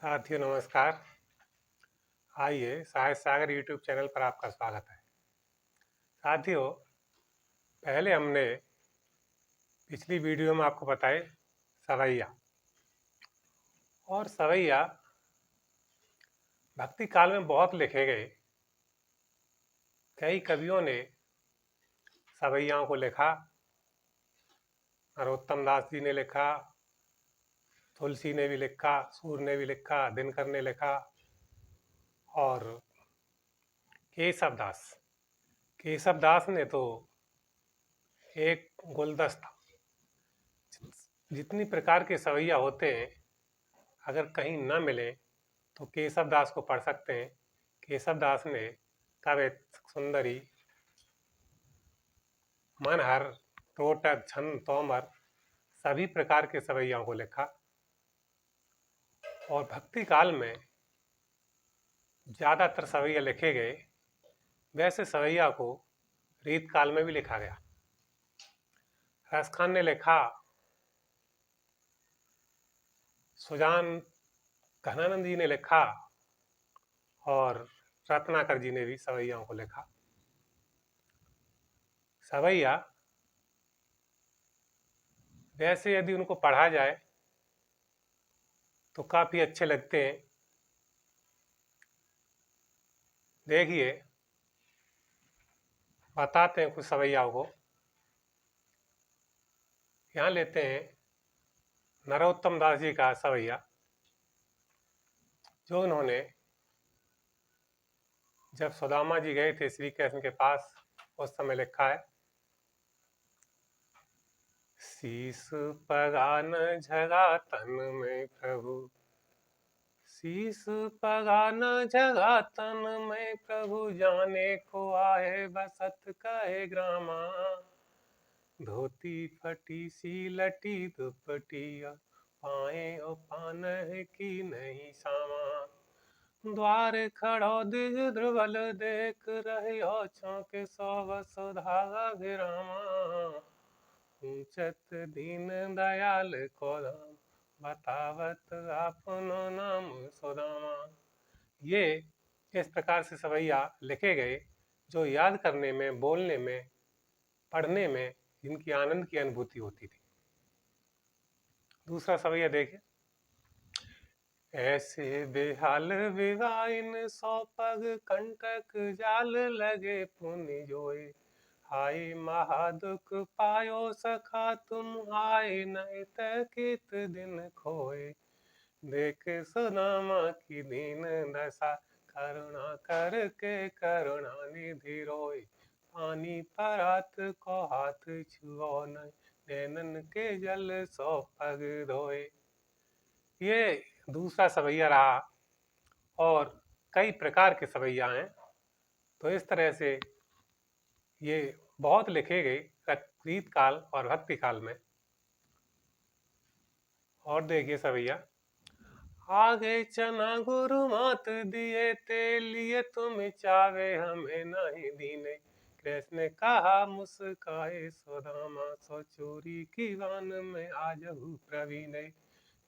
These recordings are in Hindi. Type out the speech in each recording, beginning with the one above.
साथियों नमस्कार। आइए साहित्य सागर यूट्यूब चैनल पर आपका स्वागत है। साथियों, पहले हमने पिछली वीडियो में आपको बताए सवैया, और सवैया भक्ति काल में बहुत लिखे गए। कई कवियों ने सवैयाओं को लिखा। नरोत्तम दास जी ने लिखा, तुलसी ने भी लिखा, सूर ने भी लिखा, दिनकर ने लिखा, और केशव दास ने तो एक गुलदस्ता, जितनी प्रकार के सवैया होते हैं अगर कहीं न मिले तो केशव दास को पढ़ सकते हैं। केशव दास ने कवित, सुंदरी, मनहर, टोटक, छंद, तोमर सभी प्रकार के सवैयाओं को लिखा। और भक्ति काल में ज़्यादातर सवैया लिखे गए। वैसे सवैया को रीत काल में भी लिखा गया। रसखान ने लिखा, सुजान घनानंद जी ने लिखा, और रत्नाकर जी ने भी सवैयाओं को लिखा। सवैया वैसे यदि उनको पढ़ा जाए तो काफ़ी अच्छे लगते हैं। देखिए, बताते हैं कुछ सवैयाओं को। यहाँ लेते हैं नरोत्तम दास जी का सवैया, जो उन्होंने जब सुदामा जी गए थे श्री कृष्ण के पास उस समय लिखा है। शीस पगान झगा तन में प्रभु, शीस पगान झगा तन में प्रभु, जाने को आए बसत कहे ग्रामा, धोती फटी सी लटी दुपटिया, पाए ओ पान की नहीं सामा, द्वार खड़ो दिज ध्रुवल देख रहे हो, चौके सौ वसुधागा विरामा, ऊंचत दीन दयाल को धाम, बतावत अपनो नाम सुदामा। ये इस प्रकार से सवैया लिखे गए जो याद करने में, बोलने में, पढ़ने में जिनकी आनंद की अनुभूति होती थी। दूसरा सवैया देखिए। ऐसे बेहाल विवाइन सौ पग, कंटक जाल लगे पुनि जोए, हाय महादुख पायो सखा तुम, आए नहीं तकित दिन खोए, देख सुदामा की दीन दशा, करुणा करके करुणा निधि रोए, पानी परात को हाथ छुओ नहीं, नैनन के जल सौ पग धोए। ये दूसरा सवैया रहा, और कई प्रकार के सवैया हैं। तो इस तरह से ये बहुत लिखे गए रीत काल और भक्ति काल में। और देखिए सवैया, आगे चना गुरु मात दिए ते, लिए तुम चावे हमें नहीं दीने, कृष्ण ने कहा मुस्काए सुदामा, सो चोरी की वान में आजहु प्रवीणे,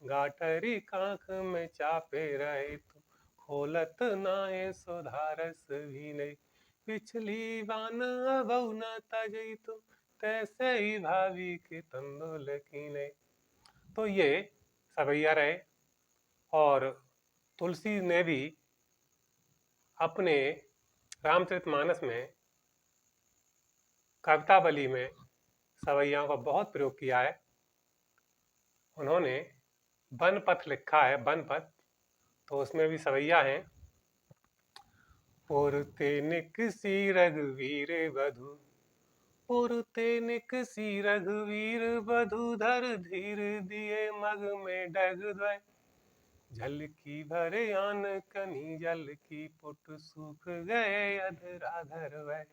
गाटरी कांख में चापे रहे तुम, खोलत नाये सुधारस भीने, पिछली बान अबहु न तजई तुम, तैसे ही भावी के तंदुल कीने। तो ये सवैया रहे। और तुलसी ने भी अपने रामचरितमानस में, कवितावली में सवैयाओं का बहुत प्रयोग किया है। उन्होंने बनपथ लिखा है, बनपथ, तो उसमें भी सवैया हैं। पुरते निकसी रघुवीर बधु, पुरते निकसी रघुवीर बधु, धर धीर दिए मग में डग द्वय, जल की भरे आन कनी, जल की पुट सूख गए अधराधर वै,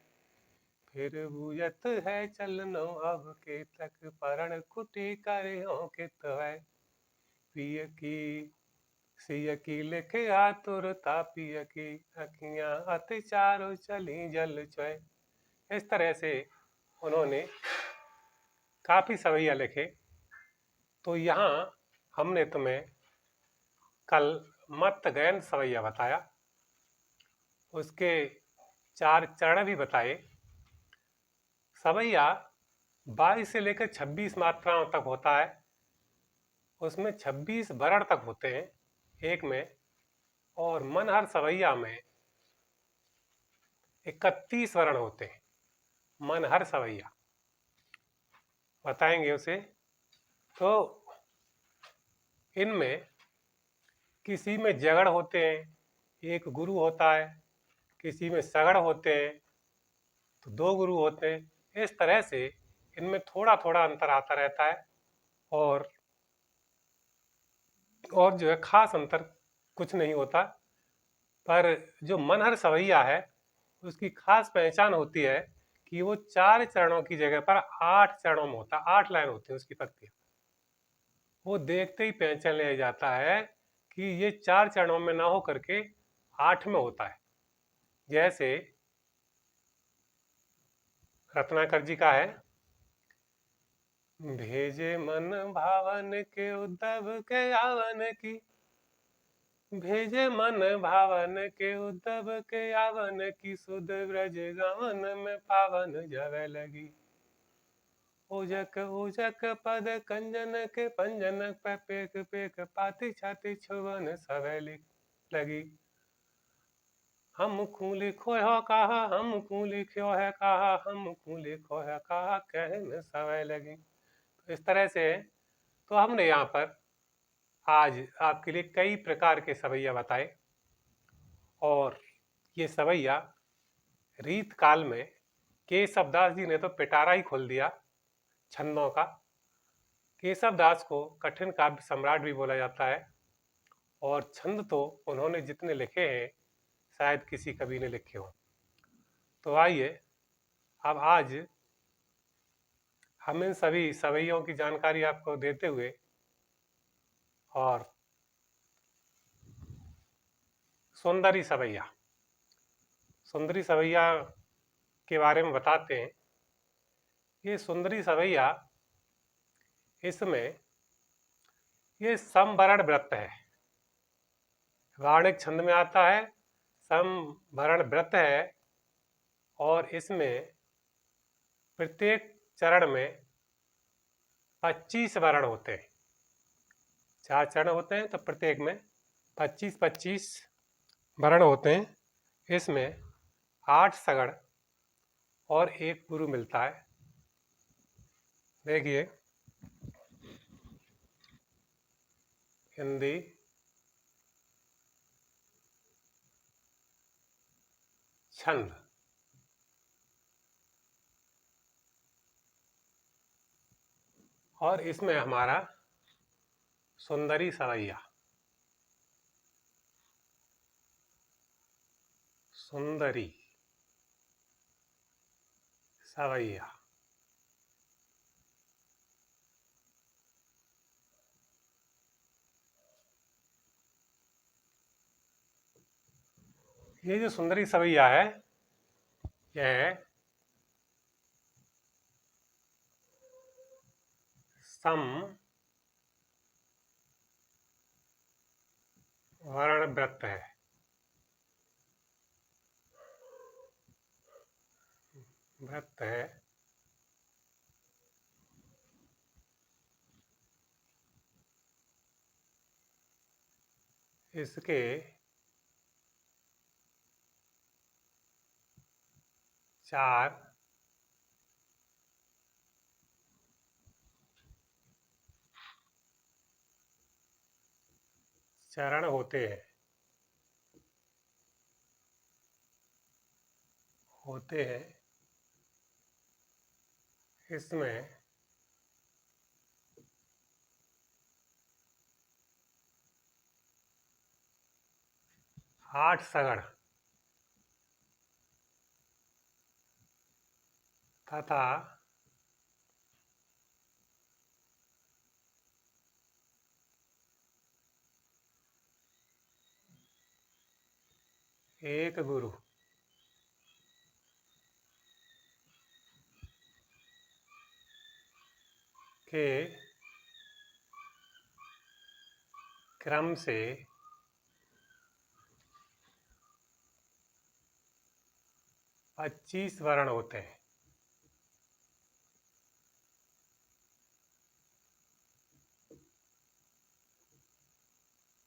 फिर बुझत है चलनो अब के तक, परण कुटी करे कित वै, पिय की सिय की लिखे आतुरता, पिय की अखियां अति चारो चली जल चय। इस तरह से उन्होंने काफ़ी सवैया लिखे। तो यहाँ हमने तुम्हें कल मत्त गयन सवैया बताया, उसके 4 चरण भी बताए। सवैया 22 से लेकर 26 मात्राओं तक होता है, उसमें 26 वर्ण तक होते हैं एक में, और मनहर सवैया में 31 वर्ण होते हैं। मनहर सवैया बताएंगे उसे। तो इनमें किसी में जगड़ होते हैं, एक गुरु होता है, किसी में सगड़ होते हैं तो 2 गुरु होते हैं। इस तरह से इनमें थोड़ा थोड़ा अंतर आता रहता है, और जो है खास अंतर कुछ नहीं होता। पर जो मनहर सवैया है उसकी खास पहचान होती है कि वो 4 चरणों की जगह पर 8 चरणों में होता है, 8 लाइन होती है उसकी पंक्तियां। वो देखते ही पहचान लिया जाता है कि ये 4 चरणों में ना हो करके 8 में होता है। जैसे रत्नाकर जी का है, भेजे मन भावन के उद्धव के आवन की, भेजे मन भावन के उद्धव के आवन की, सुध ब्रज गवन में पावन जवे लगी। उजक उजक पद कंजन के पंजन पे पेक पेक पाती छाती छुवन सवैली लगी। हम खूँ लिखो है कहा, हम खूँ लिखो है कहा, हम खूँ लिखो है कहा, कहन सवै लगी। तो इस तरह से तो हमने यहाँ पर आज आपके लिए कई प्रकार के सवैया बताए, और ये सवैया रीत काल में केशव दास जी ने तो पिटारा ही खोल दिया छंदों का। केशव दास को कठिन काव्य सम्राट भी बोला जाता है, और छंद तो उन्होंने जितने लिखे हैं शायद किसी कवि ने लिखे हों। तो आइए अब आज हम इन सभी सवैयों की जानकारी आपको देते हुए और सुंदरी सवैया के बारे में बताते हैं। ये सुंदरी सवैया, इसमें ये समवर्ण व्रत है, वाणिक छंद में आता है, समवर्ण व्रत है, और इसमें प्रत्येक चरण में 25 वर्ण होते हैं। 4 चरण होते हैं तो प्रत्येक में 25-25 वर्ण होते हैं। इसमें 8 सगड़ और 1 गुरु मिलता है। देखिए, हिंदी, छंद, और इसमें हमारा सुंदरी सवैया, सुंदरी सवैया। ये जो सुंदरी सवैया है, यह सम वर्ण व्रत है। व्रत है, इसके 4 चरण होते हैं। इसमें 8 सगड़ तथा 1 गुरु के क्रम से 25 वर्ण होते हैं।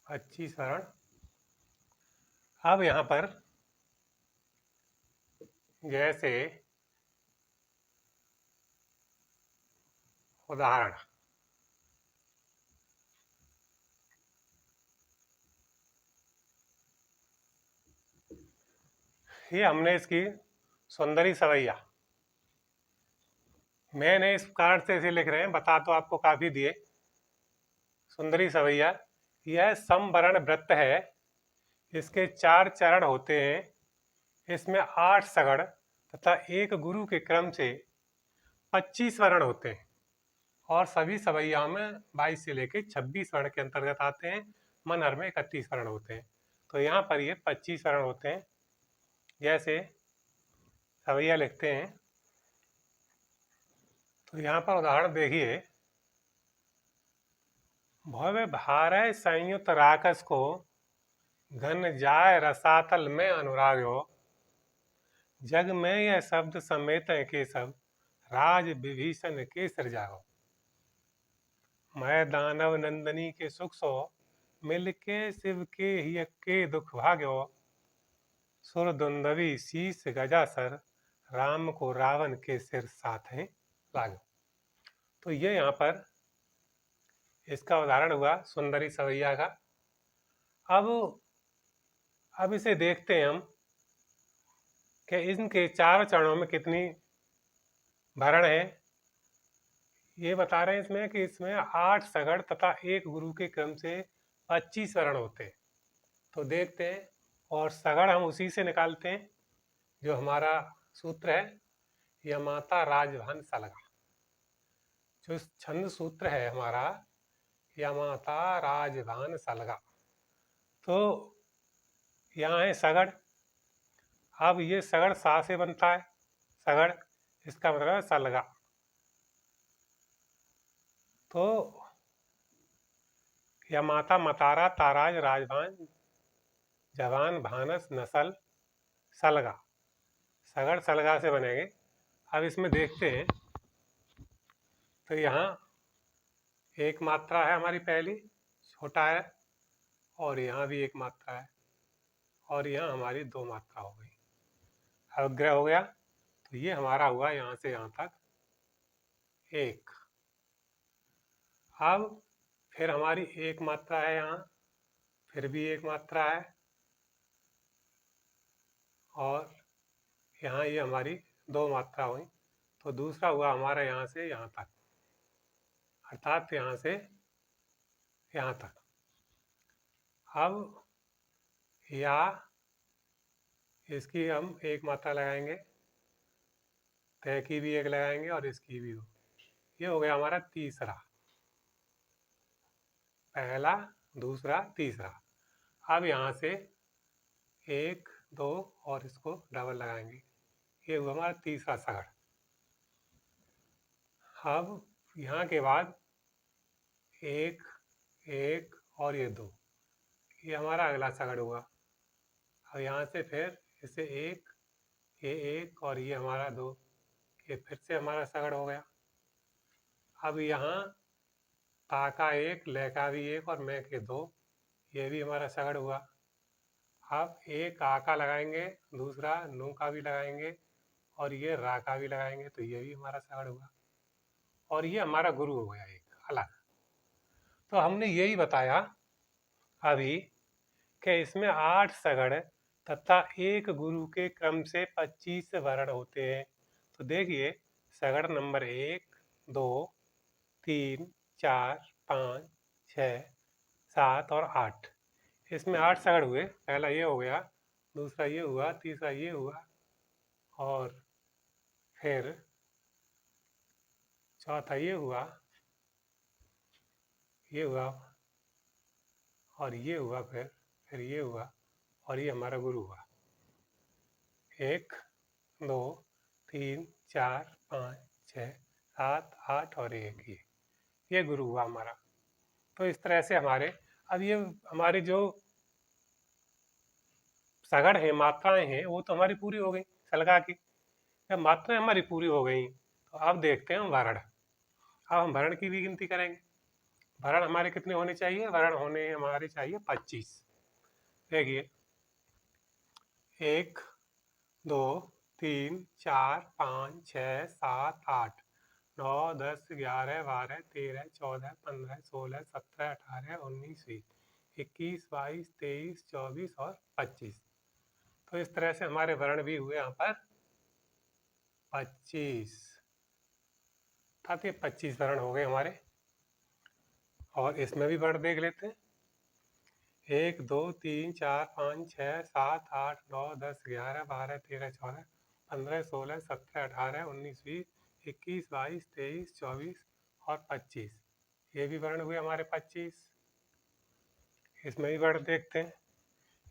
पच्चीस वर्ण। अब यहाँ पर जैसे उदाहरण, ये हमने इसकी सुंदरी सवैया, मैंने इस कारण से इसे लिख रहे हैं, बता तो आपको काफी दिए। सुंदरी सवैया यह समवर्ण वृत्त है, इसके 4 चरण होते हैं, इसमें 8 सगड़ तथा एक गुरु के क्रम से 25 वर्ण होते हैं और सभी सवैयाओं में 22 से लेकर 26 वर्ण के अंतर्गत आते हैं। मनहर में 31 वर्ण होते हैं, तो यहाँ पर ये 25 वर्ण होते हैं। जैसे सवैया लिखते हैं, तो यहाँ पर उदाहरण देखिए, भव्य भारय संयुक्त राकस को घन जाय रसातल में अनुराग्यो, जग में यह शब्द समेत के सब राज विभीषण के सृजाओ। मैं दानव नंदनी के सुख सो मिल के शिव के ही के दुख भाग्यो, सुर दुंदवी शीस गजासर राम को रावण के सिर साथ हैं लागो। तो ये यहाँ पर इसका उदाहरण हुआ सुंदरी सवैया का। अब इसे देखते हैं हम कि इनके 4 चरणों में कितनी भरण है। ये बता रहे हैं इसमें कि इसमें 8 सगड़ तथा एक गुरु के क्रम से 25 वर्ण होते हैं। तो देखते हैं, और सगड़ हम उसी से निकालते हैं जो हमारा सूत्र है, यमाता राजभान सलगा। जो छंद सूत्र है हमारा, यमाता राजभान सलगा। तो यहाँ है सगड़। अब ये सगड़ सा से बनता है, सगड़ इसका मतलब है सलगा। तो यमाता मतारा ताराज राजभान जवान भानस नसल सलगा, सगड़ सलगा से बनेंगे। अब इसमें देखते हैं, तो यहाँ एक मात्रा है हमारी पहली, छोटा है, और यहाँ भी एक मात्रा है, और यहाँ हमारी 2 मात्रा हो गई, अवग्रह हो गया। तो ये हमारा हुआ यहाँ से यहाँ तक 1। अब फिर हमारी एक मात्रा है यहाँ, फिर भी एक मात्रा है, और यहाँ ये हमारी 2 मात्रा हुई। तो दूसरा हुआ हमारा यहाँ से यहाँ तक, अर्थात यहाँ से यहाँ तक। अब या इसकी हम एक मात्रा लगाएंगे, तय की भी एक लगाएंगे और इसकी भी 2। ये हो गया हमारा तीसरा, पहला दूसरा तीसरा। अब यहाँ से 1 2 और इसको डबल लगाएंगे, ये हुआ हमारा तीसरा सगड़। अब यहाँ के बाद 1 1 और ये 2, ये हमारा अगला सगड़ हुआ। अब यहाँ से फिर इसे 1 ये 1 और ये हमारा 2, ये फिर से हमारा सगड़ हो गया। अब यहाँ ता का 1, ले का भी 1 और मैं के 2, ये भी हमारा सगड़ हुआ। अब एक आ का लगाएंगे, दूसरा नू का भी लगाएंगे, और ये रा का भी लगाएंगे, तो ये भी हमारा सगड़ हुआ। और ये हमारा गुरु हो गया एक अलग। तो हमने यही बताया अभी कि इसमें 8 सगड़ तथा एक गुरु के क्रम से 25 वर्ण होते हैं। तो देखिए, सगड़ नंबर 1 2 3 4 5 6 7 और 8, इसमें 8 सगड़ हुए। पहला ये हो गया, दूसरा ये हुआ, तीसरा ये हुआ, और फिर चौथा ये हुआ, ये हुआ, और ये हुआ, फिर ये हुआ, और ये हमारा गुरु हुआ। 1 2 3 4 5 6 7 8 और 1, ये गुरु हुआ हमारा। तो इस तरह से हमारे, अब ये हमारी जो सगड़ है, मात्राएं हैं, वो तो हमारी पूरी हो गई सलगा की। जब मात्राएं हमारी पूरी हो गई तो अब देखते हैं हम वर्ण। अब हम वर्ण की भी गिनती करेंगे। वर्ण हमारे कितने होने चाहिए? वर्ण होने हमारे चाहिए 25। देखिए 1 2 3 4 5 6 7 8 9 10 11 12 13 14 15 16 17 18 19 20 21 22 23 24 और 25। तो इस तरह से हमारे वर्ण भी हुए यहाँ पर 25। अर्थात ये 25 वर्ण हो गए हमारे। और इसमें भी वर्ण देख लेते हैं। 1 2 3 4 5 6 7 8 9 10 11 12 13 14 15 16 17 18 19 20 21 22 23 24 और 25। ये भी वर्ण हुए हमारे 25। इसमें भी वर्ण देखते हैं।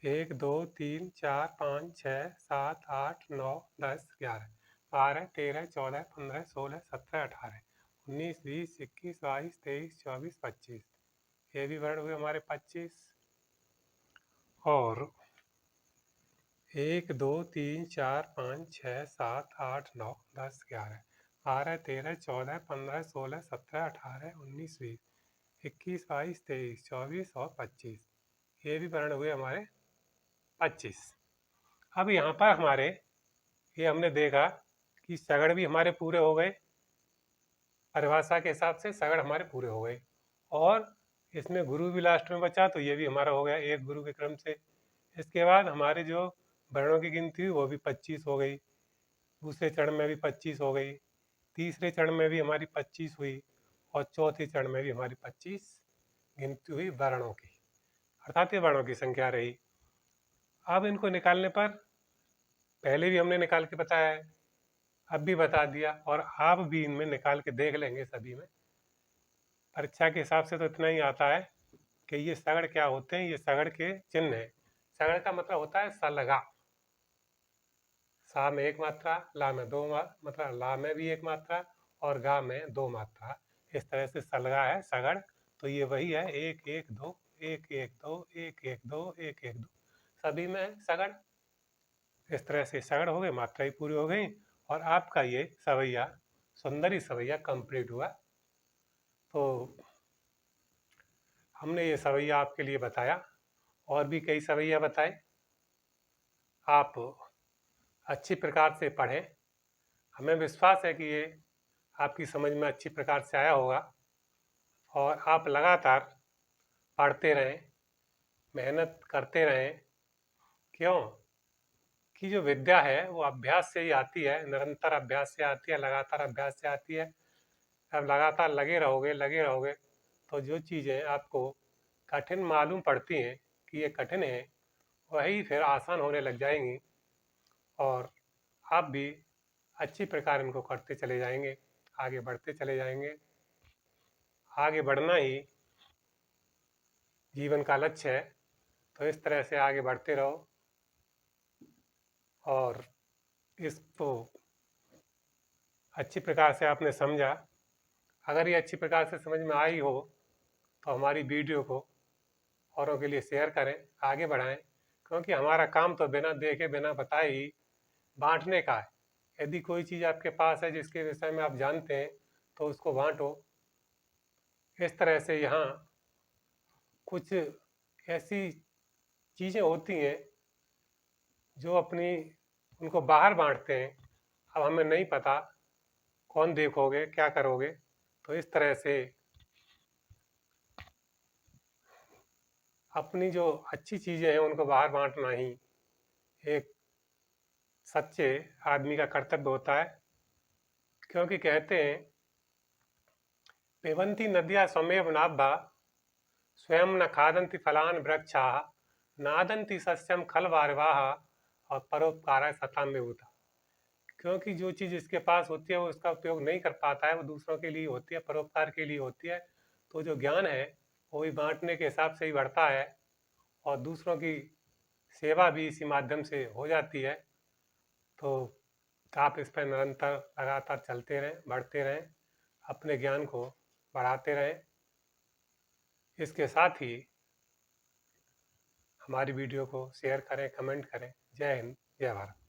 1 2 3 4 5 6 7 8 9 10 11 12 13 14 15 16 17 18 19 20 21 22 23 24 25। ये भी वर्ण हुए हमारे 25। और 1 2 3 4 5 6 7 8 9 10 11 12 13 14 15 16 17 18 19 20 21 22 23 24 और 25। ये भी वर्ण हुए हमारे 25। अब यहाँ पर हमारे ये हमने देखा कि सगड़ भी हमारे पूरे हो गए। परिभाषा के हिसाब से सगड़ हमारे पूरे हो गए। और इसमें गुरु भी लास्ट में बचा, तो ये भी हमारा हो गया एक गुरु के क्रम से। इसके बाद हमारे जो वर्णों की गिनती हुई वो भी 25 हो गई। दूसरे चरण में भी 25 हो गई। तीसरे चरण में भी हमारी 25 हुई। और चौथे चरण में भी हमारी 25 गिनती हुई वर्णों की। अर्थात ये वर्णों की संख्या रही। अब इनको निकालने पर पहले भी हमने निकाल के बताया है, अब भी बता दिया, और आप भी इनमें निकाल के देख लेंगे सभी में। परीक्षा के हिसाब से तो इतना ही आता है कि ये सगड़ क्या होते हैं। ये सगड़ के चिन्ह है। सगड़ का मतलब होता है सलगा। सा में एक मात्रा, ला में दो मात्रा, ला में भी एक मात्रा और गा में दो मात्रा। इस तरह से सलगा है सगड़। तो ये वही है 1 1 2 1 1 2 1 1 2 1 1 2, सभी में है सगड़। इस तरह से सगड़ हो गए, मात्रा ही पूरी हो गई। और आपका ये सवैया, सुंदरी सवैया कंप्लीट हुआ। तो हमने ये सवैया आपके लिए बताया, और भी कई सवैया बताए। आप अच्छी प्रकार से पढ़ें। हमें विश्वास है कि ये आपकी समझ में अच्छी प्रकार से आया होगा। और आप लगातार पढ़ते रहें, मेहनत करते रहें। क्यों कि जो विद्या है वो अभ्यास से ही आती है, निरंतर अभ्यास से आती है, लगातार अभ्यास से आती है। अब लगातार लगे रहोगे तो जो चीज़ें आपको कठिन मालूम पड़ती हैं कि ये कठिन है, वही फिर आसान होने लग जाएंगी। और आप भी अच्छी प्रकार इनको करते चले जाएंगे, आगे बढ़ते चले जाएंगे। आगे बढ़ना ही जीवन का लक्ष्य है। तो इस तरह से आगे बढ़ते रहो। और इसको अच्छी प्रकार से आपने समझा। अगर ये अच्छी प्रकार से समझ में आई हो तो हमारी वीडियो को औरों के लिए शेयर करें, आगे बढ़ाएं। क्योंकि हमारा काम तो बिना देखे बिना बताए ही बांटने का है। यदि कोई चीज़ आपके पास है जिसके विषय में आप जानते हैं तो उसको बांटो। इस तरह से यहाँ कुछ ऐसी चीज़ें होती हैं जो अपनी उनको बाहर बांटते हैं। अब हमें नहीं पता कौन देखोगे क्या करोगे, तो इस तरह से अपनी जो अच्छी चीज़ें हैं उनको बाहर बांटना ही एक सच्चे आदमी का कर्तव्य होता है। क्योंकि कहते हैं पिबन्ति नद्या स्वमेव नाब्बा स्वयं न खादन्ति फलान वृक्षा नादन्ति सस्यम खलवारिवाह और परोपकार सताम विभूता। क्योंकि जो चीज़ इसके पास होती है वो उसका उपयोग नहीं कर पाता है, वो दूसरों के लिए होती है, परोपकार के लिए होती है। तो जो ज्ञान है वो भी बांटने के हिसाब से ही बढ़ता है, और दूसरों की सेवा भी इसी माध्यम से हो जाती है। तो आप इस पर निरंतर लगातार चलते रहें, बढ़ते रहें, अपने ज्ञान को बढ़ाते रहें। इसके साथ ही हमारी वीडियो को शेयर करें, कमेंट करें। जय हिंद, जय भारत।